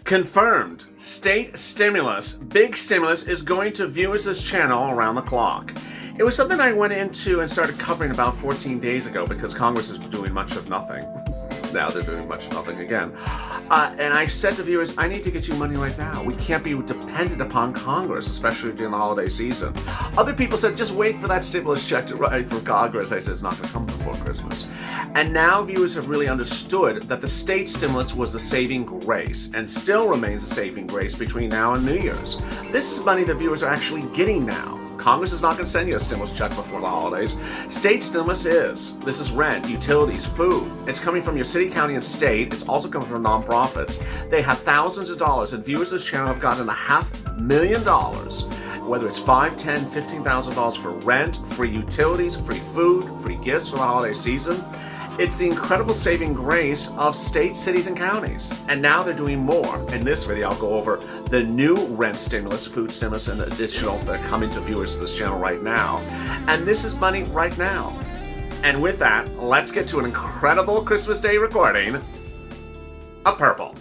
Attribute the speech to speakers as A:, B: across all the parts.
A: Confirmed. State stimulus, big stimulus, is going to viewers this channel around the clock. It was something I went into and started covering about 14 days ago because Congress is doing much of nothing. Now they're doing much of nothing again. And I said to viewers, I need to get you money right now. We can't be dependent upon Congress, especially during the holiday season. Other people said, just wait for that stimulus check to arrive from Congress. I said, it's not going to come before Christmas. And now viewers have really understood that the state stimulus was the saving grace and still remains the saving grace between now and New Year's. This is money that viewers are actually getting now. Congress is not going to send you a stimulus check before the holidays. State stimulus is. This is rent, utilities, food. It's coming from your city, county, and state. It's also coming from nonprofits. They have thousands of dollars, and viewers of this channel have gotten $500,000. Whether it's $5,000, $10,000, $15,000 for rent, free utilities, free food, free gifts for the holiday season. It's the incredible saving grace of states, cities, and counties. And now they're doing more. In this video, I'll go over the new rent stimulus, food stimulus, and additional that are coming to viewers to this channel right now. And this is money right now. And with that, let's get to an incredible Christmas Day recording of Purple.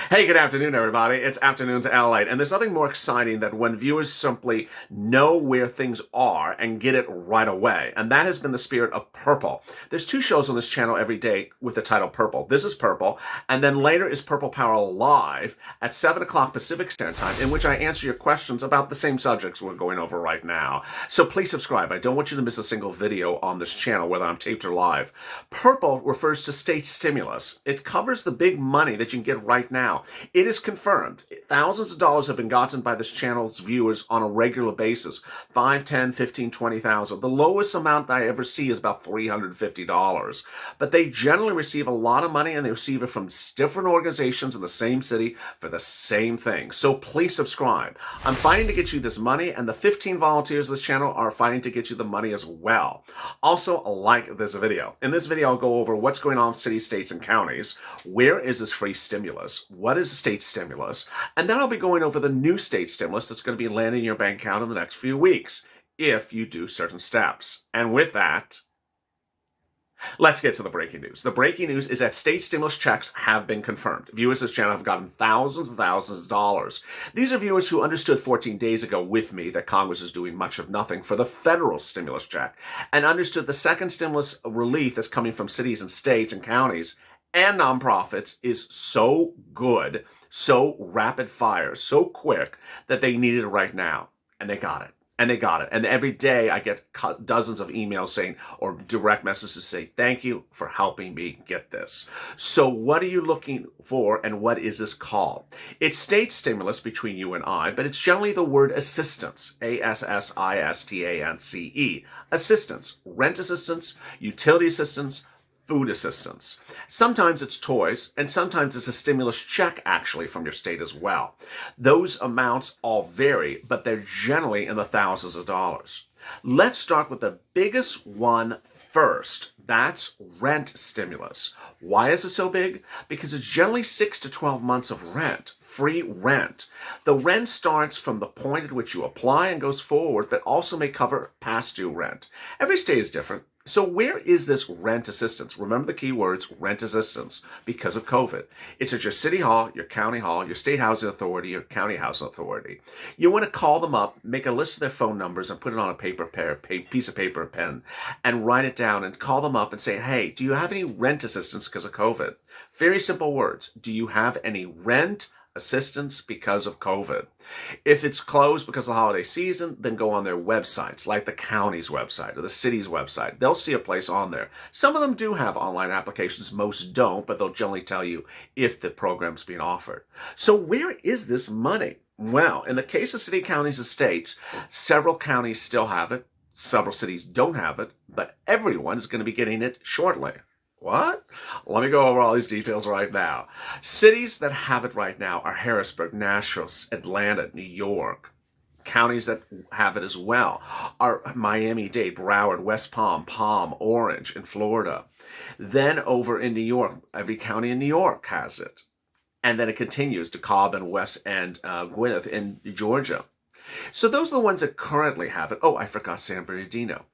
A: Hey, good afternoon, everybody. It's Afternoons Lalate, and there's nothing more exciting than when viewers simply know where things are and get it right away, and that has been the spirit of Purple. There's two shows on this channel every day with the title Purple. This is Purple, and then later is Purple Power Live at 7 o'clock Pacific Standard Time, in which I answer your questions about the same subjects we're going over right now. So please subscribe. I don't want you to miss a single video on this channel, whether I'm taped or live. Purple refers to state stimulus. It covers the big money that you can get right now. It is confirmed. Thousands of dollars have been gotten by this channel's viewers on a regular basis. $5,000, $10,000, $15,000, $20,000. The lowest amount that I ever see is about $350. But they generally receive a lot of money, and they receive it from different organizations in the same city for the same thing. So please subscribe. I'm fighting to get you this money, and the 15 volunteers of this channel are fighting to get you the money as well. Also, like this video. In this video, I'll go over what's going on in cities, states, and counties. Where is this free stimulus? What is the state stimulus? And then I'll be going over the new state stimulus that's going to be landing in your bank account in the next few weeks, if you do certain steps. And with that, let's get to the breaking news. The breaking news is that state stimulus checks have been confirmed. Viewers of this channel have gotten thousands and thousands of dollars. These are viewers who understood 14 days ago with me that Congress is doing much of nothing for the federal stimulus check, and understood the second stimulus relief that's coming from cities and states and counties and nonprofits is so good, so rapid fire, so quick that they need it right now. And they got it. And they got it. And every day I get dozens of emails saying, or direct messages say, thank you for helping me get this. So what are you looking for, and what is this called? It's state stimulus between you and I, but it's generally the word assistance, ASSISTANCE, assistance, rent assistance, utility assistance, food assistance. Sometimes it's toys, and sometimes it's a stimulus check actually from your state as well. Those amounts all vary, but they're generally in the thousands of dollars. Let's start with the biggest one first. That's rent stimulus. Why is it so big? Because it's generally 6 to 12 months of rent, free rent. The rent starts from the point at which you apply and goes forward, but also may cover past due rent. Every state is different. So where is this rent assistance? Remember the key words, rent assistance, because of COVID. It's at your city hall, your county hall, your state housing authority, your county housing authority. You want to call them up, make a list of their phone numbers, and put it on a piece of paper, a pen, and write it down and call them up and say, hey, do you have any rent assistance because of COVID? Very simple words. Do you have any rent assistance because of COVID? If it's closed because of the holiday season, then go on their websites, like the county's website or the city's website. They'll see a place on there. Some of them do have online applications, most don't, but they'll generally tell you if the program's being offered. So where is this money? Well, in the case of city, counties, and states, several counties still have it, several cities don't have it, but everyone is going to be getting it shortly. What? Let me go over all these details right now. Cities that have it right now are Harrisburg, Nashville, Atlanta, New York. Counties that have it as well are Miami-Dade, Broward, West Palm, Palm, Orange in Florida. Then over in New York, every county in New York has it. And then it continues to Cobb and West and Gwinnett in Georgia. So those are the ones that currently have it. Oh, I forgot San Bernardino.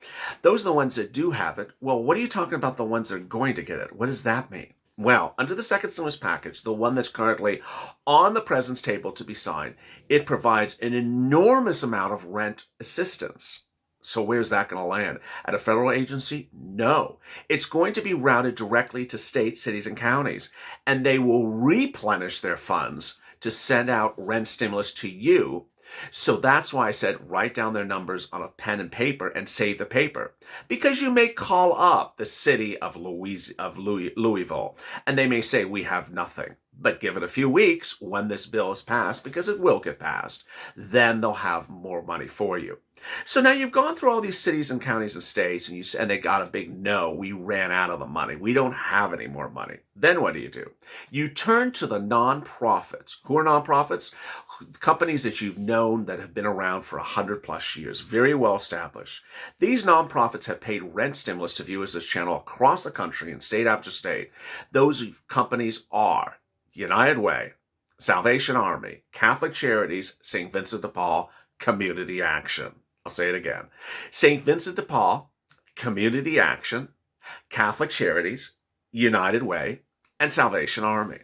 A: Those are the ones that do have it. Well, what are you talking about the ones that are going to get it? What does that mean? Well, under the second stimulus package, the one that's currently on the president's table to be signed, it provides an enormous amount of rent assistance. So where's that going to land? At a federal agency? No. It's going to be routed directly to states, cities, and counties, and they will replenish their funds to send out rent stimulus to you. So that's why I said write down their numbers on a pen and paper and save the paper. Because you may call up the city of Louisville, and they may say, we have nothing. But give it a few weeks when this bill is passed, because it will get passed, then they'll have more money for you. So now you've gone through all these cities and counties and states, and they got a big no. We ran out of the money. We don't have any more money. Then what do? You turn to the nonprofits. Who are nonprofits? Companies that you've known that have been around for 100+ years, very well established. These nonprofits have paid rent stimulus to viewers of this channel across the country in state after state. Those companies are United Way, Salvation Army, Catholic Charities, St. Vincent de Paul, Community Action. I'll say it again. St. Vincent de Paul, Community Action, Catholic Charities, United Way, and Salvation Army.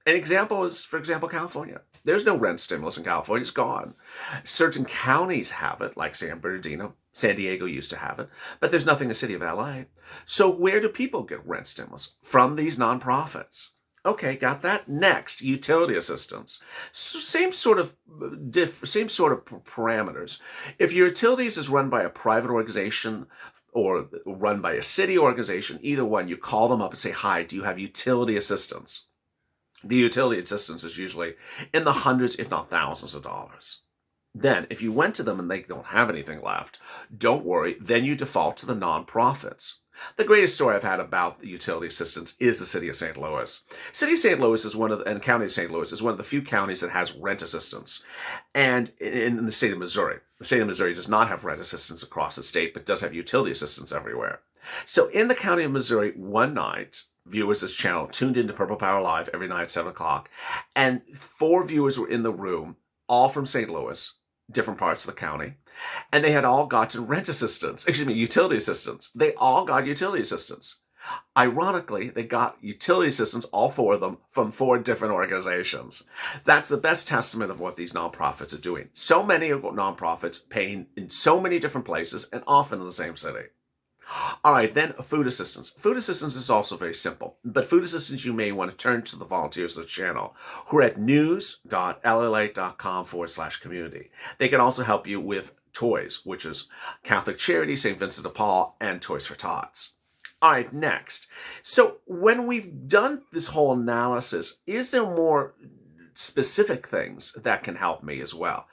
A: An example is, for example, California. There's no rent stimulus in California. It's gone. Certain counties have it, like San Bernardino. San Diego used to have it, but there's nothing in the city of LA. So where do people get rent stimulus? From these nonprofits. Okay, got that. Next, utility assistance. So same sort of parameters. If your utilities is run by a private organization or run by a city organization, either one, you call them up and say, hi, do you have utility assistance? The utility assistance is usually in the hundreds, if not thousands of dollars. Then, if you went to them and they don't have anything left, don't worry, then you default to the nonprofits. The greatest story I've had about the utility assistance is the city of St. Louis. City of St. Louis is and county of St. Louis is one of the few counties that has rent assistance. And in the state of Missouri, the state of Missouri does not have rent assistance across the state, but does have utility assistance everywhere. So in the county of Missouri, one night, viewers of this channel tuned into Purple Power Live every night at 7 o'clock, and 4 viewers were in the room, all from St. Louis, different parts of the county, and they had all gotten utility assistance. They all got utility assistance. Ironically, they got utility assistance, all 4 of them, from 4 different organizations. That's the best testament of what these nonprofits are doing. So many of nonprofits paying in so many different places and often in the same city. All right, then food assistance. Food assistance is also very simple, but food assistance, you may want to turn to the volunteers of the channel who are at news.lalate.com/community. They can also help you with toys, which is Catholic Charity, St. Vincent de Paul, and Toys for Tots. All right, next. So when we've done this whole analysis, is there more specific things that can help me as well?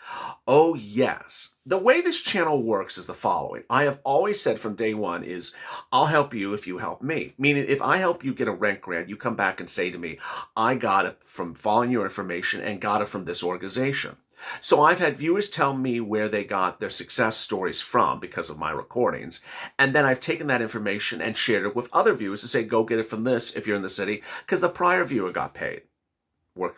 A: Oh, yes. The way this channel works is the following. I have always said from day one is, I'll help you if you help me. Meaning, if I help you get a rent grant, you come back and say to me, I got it from following your information and got it from this organization. So I've had viewers tell me where they got their success stories from because of my recordings. And then I've taken that information and shared it with other viewers to say, go get it from this if you're in the city, because the prior viewer got paid.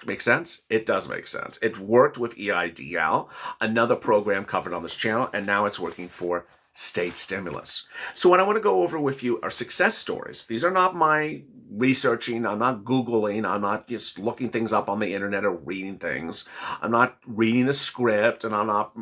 A: Make sense? It does make sense. It worked with EIDL, another program covered on this channel, and now it's working for state stimulus. So what I want to go over with you are success stories. These are not my researching. I'm not Googling. I'm not just looking things up on the internet or reading things. I'm not reading a script, and I'm not,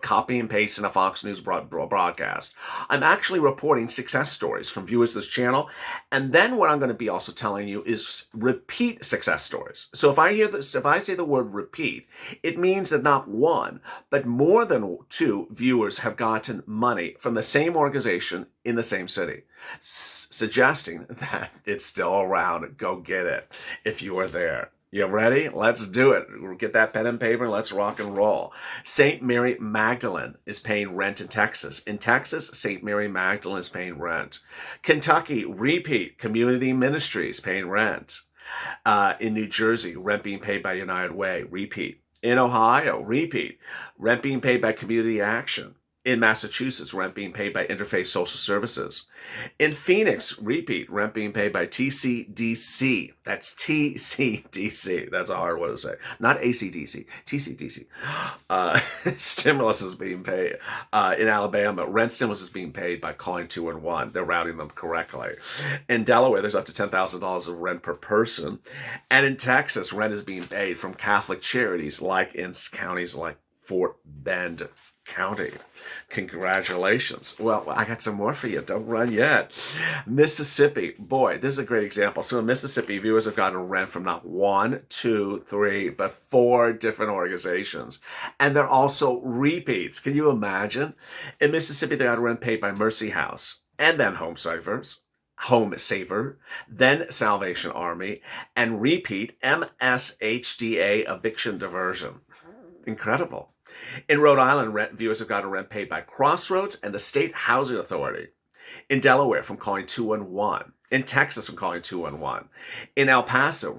A: copy and paste in a Fox News broadcast. I'm actually reporting success stories from viewers of this channel. And then what I'm going to be also telling you is repeat success stories. So if I say the word repeat, it means that not one, but more than 2 viewers have gotten money from the same organization in the same city, suggesting that it's still around. Go get it if you are there. You ready? Let's do it. We'll get that pen and paper and let's rock and roll. St. Mary Magdalene is paying rent in Texas. In Texas, St. Mary Magdalene is paying rent. Kentucky, Repeat Community Ministries paying rent. In New Jersey, rent being paid by United Way, Repeat. In Ohio, Repeat, rent being paid by Community Action. In Massachusetts, rent being paid by Interfaith Social Services. In Phoenix, Repeat, rent being paid by TCDC. That's TCDC. That's a hard one to say. Not ACDC, TCDC. Stimulus is being paid. In Alabama, rent stimulus is being paid by calling 211. They're routing them correctly. In Delaware, there's up to $10,000 of rent per person. And in Texas, rent is being paid from Catholic charities like in counties like Fort Bend County. Congratulations. Well, I got some more for you. Don't run yet. Mississippi. Boy, this is a great example. So in Mississippi, viewers have gotten rent from not 1, 2, 3, but 4 different organizations. And they're also repeats. Can you imagine? In Mississippi, they got rent paid by Mercy House and then Home Saver, then Salvation Army, and Repeat MSHDA Eviction Diversion. Incredible. In Rhode Island, viewers have gotten rent paid by Crossroads and the State Housing Authority. In Delaware, from calling 211. In Texas, from calling 211. In El Paso,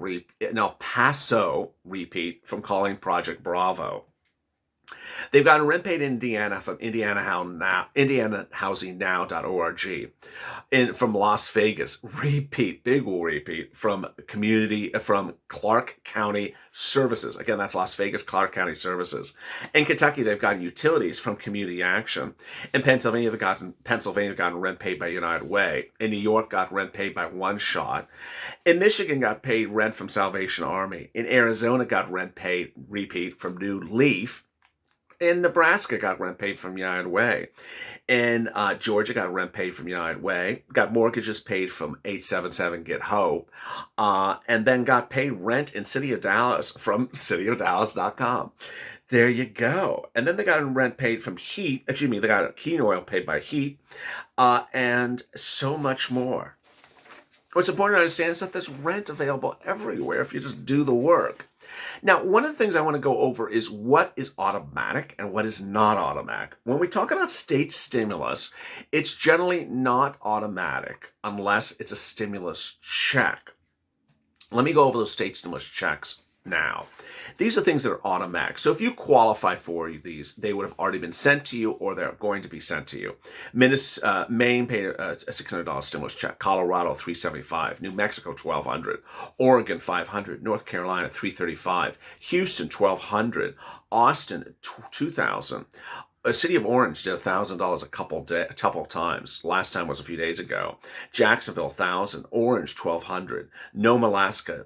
A: Repeat, from calling Project Bravo. They've gotten rent paid in Indiana from IndianaHousingNow.org. From Las Vegas, big repeat, from Clark County Services. Again, that's Las Vegas, Clark County Services. In Kentucky, they've gotten utilities from Community Action. In Pennsylvania, they've gotten rent paid by United Way. In New York, got rent paid by One Shot. In Michigan, got paid rent from Salvation Army. In Arizona, got rent paid, Repeat, from New Leaf. In Nebraska, got rent paid from United Way. In Georgia, got rent paid from United Way. Got mortgages paid from 877 Get Hope. And then got paid rent in City of Dallas from cityofdallas.com. There you go. And then they got rent paid from Heat. They got heating oil paid by Heat. And so much more. What's important to understand is that there's rent available everywhere if you just do the work. Now, one of the things I want to go over is what is automatic and what is not automatic. When we talk about state stimulus, it's generally not automatic unless it's a stimulus check. Let me go over those state stimulus checks now. These are things that are automatic. So if you qualify for these, they would have already been sent to you or they're going to be sent to you. Maine paid a $600 stimulus check. Colorado, $375. New Mexico, $1,200. Oregon, $500. North Carolina, $335. Houston, $1,200. Austin, $2,000. The city of Orange did $1,000 a couple times. Last time was a few days ago. Jacksonville, $1,000. Orange, $1,200. Nome, Alaska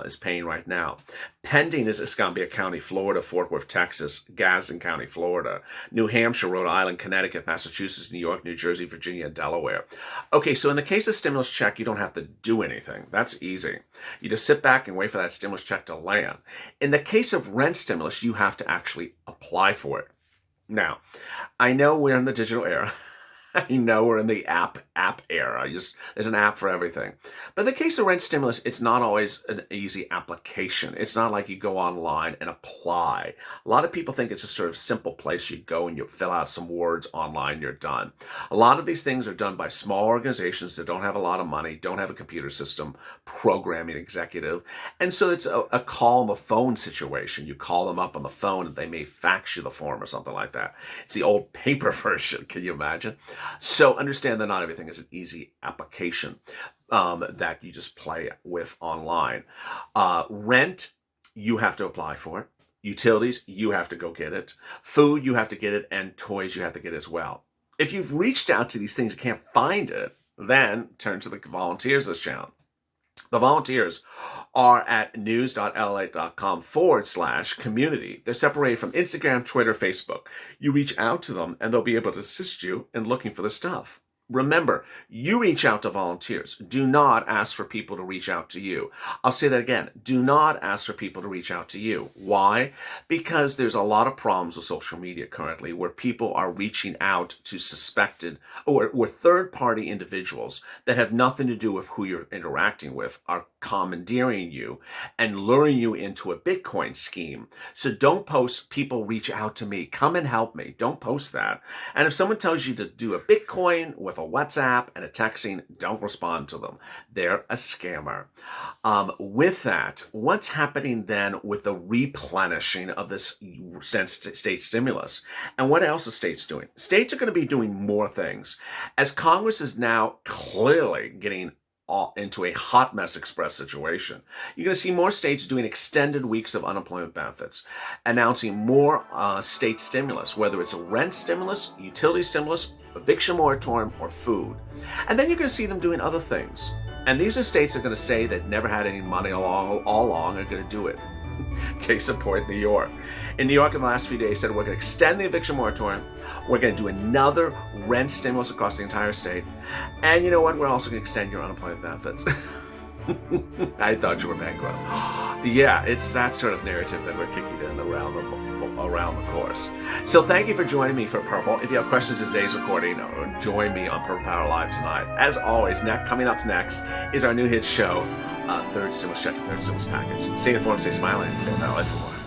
A: is paying right now. Pending is Escambia County, Florida. Fort Worth, Texas. Gadsden County, Florida. New Hampshire, Rhode Island, Connecticut, Massachusetts, New York, New Jersey, Virginia, and Delaware. Okay, so in the case of stimulus check, you don't have to do anything. That's easy. You just sit back and wait for that stimulus check to land. In the case of rent stimulus, you have to actually apply for it. Now, I know we're in the digital era. I know we're in the app era. There's an app for everything. But in the case of rent stimulus, it's not always an easy application. It's not like you go online and apply. A lot of people think it's a sort of simple place you go and you fill out some words online, you're done. A lot of these things are done by small organizations that don't have a lot of money, don't have a computer system, programming executive. And so it's a call on the phone situation. You call them up on the phone and they may fax you the form or something like that. It's the old paper version. Can you imagine? So understand that not everything is an easy application that you just play with online. Rent, you have to apply for it. Utilities, you have to go get it. Food, you have to get it. And toys, you have to get as well. If you've reached out to these things, you can't find it, then turn to the volunteers this channel. The volunteers are at news.lalate.com/community. They're separated from Instagram, Twitter, Facebook. You reach out to them and they'll be able to assist you in looking for the stuff. Remember, you reach out to volunteers. Do not ask for people to reach out to you. I'll say that again. Do not ask for people to reach out to you. Why? Because there's a lot of problems with social media currently where people are reaching out to suspected or third-party individuals that have nothing to do with who you're interacting with, are commandeering you and luring you into a Bitcoin scheme. So don't post, people reach out to me, come and help me. Don't post that. And if someone tells you to do a Bitcoin with a WhatsApp and a texting, don't respond to them. They're a scammer. With that, what's happening then with the replenishing of this state stimulus? And what else are states doing? States are going to be doing more things. As Congress is now clearly getting into a hot mess express situation, you're going to see more states doing extended weeks of unemployment benefits, announcing more state stimulus, whether it's a rent stimulus, utility stimulus, eviction moratorium, or food. And then you're going to see them doing other things. And these are states that are going to say that never had any money all along are going to do it. Case in point, New York. In New York in the last few days said we're going to extend the eviction moratorium. We're going to do another rent stimulus across the entire state. And you know what? We're also going to extend your unemployment benefits. I thought you were bankrupt. Yeah, it's that sort of narrative that we're kicking in around the course. So thank you for joining me for Purple. If you have questions to today's recording, or join me on Purple Power Live tonight. As always, coming up next is our new hit show, Third Stimulus Check and Third Stimulus Package. Stay informed, stay smiling, and stay in that life for more.